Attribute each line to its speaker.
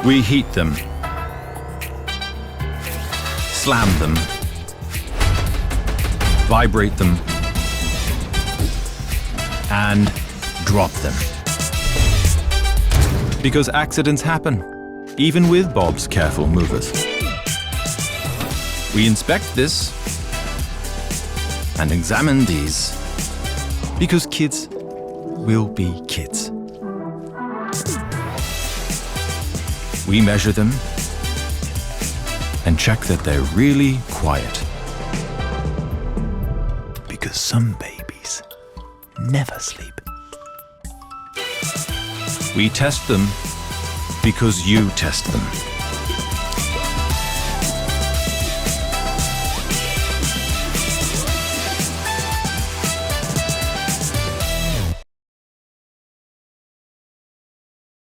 Speaker 1: We heat them, slam them, vibrate them, and drop them. Because accidents happen, even with Bob's careful movers. We inspect this and examine these, because kids will be kids. We measure them and check that they're really quiet. Because some babies never sleep. We test them because you test them.